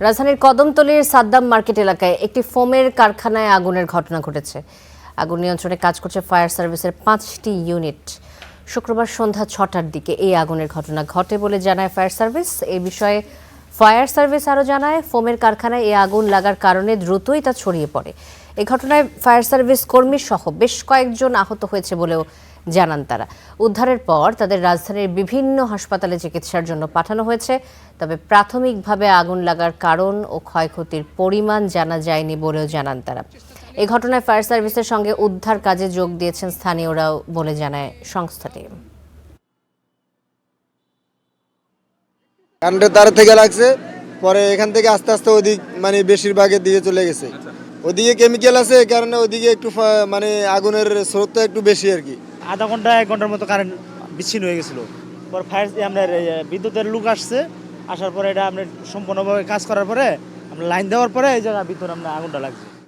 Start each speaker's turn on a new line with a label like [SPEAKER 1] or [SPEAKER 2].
[SPEAKER 1] রাজধানীর কদমতলীর সাদ্দাম মার্কেট এলাকায় একটি ফোমের কারখানায় আগুনের ঘটনা ঘটেছে। আগুন নিয়ন্ত্রণে কাজ করছে ফায়ার সার্ভিসের 5টি ইউনিট। শুক্রবার সন্ধ্যা 6টার দিকে এই আগুনের ঘটনা ঘটে বলে জানায় ফায়ার সার্ভিস। এই বিষয়ে ফায়ার সার্ভিস আরও জানায়, ফোমের কারখানায় এই আগুন লাগার কারণে দ্রুতই তা ছড়িয়ে পড়ে। এই ঘটনায় ফায়ার সার্ভিস কর্মী সহ বেশ কয়েকজন আহত হয়েছে বলেও জানান তারা। উদ্ধারের পর তাদের রাজধানীর বিভিন্ন হাসপাতালে চিকিৎসার জন্য পাঠানো হয়েছে। তবে প্রাথমিকভাবে আগুন লাগার কারণ ও ক্ষয়ক্ষতির পরিমাণ জানা যায়নি বলেও জানান তারা। এই ঘটনায় ফায়ার সার্ভিসের সঙ্গে উদ্ধার কাজে যোগ দিয়েছেন স্থানীয়রাও বলে জানায় সংস্থাটি।
[SPEAKER 2] কারেন্টের তার থেকে লাগছে, পরে এখান থেকে আস্তে আস্তে ওদিক মানে বেশিরভাগের দিকে চলে গেছে। ওদিকে কেমিক্যাল আছে, এই কারণে ওদিকে একটু মানে আগুনের স্রোতটা একটু বেশি আর কি।
[SPEAKER 3] আধা ঘন্টা 1 ঘন্টার মতো কারেন্ট বিচ্ছিন্ন হয়ে গেছিলো। পর ফায়ার আপনার বিদ্যুতের লোক আসছে, আসার পরে এটা আপনার সম্পূর্ণভাবে কাজ করার পরে আমরা লাইন দেওয়ার পরে এই জায়গার ভিতরে আমরা আগুনটা লাগছে।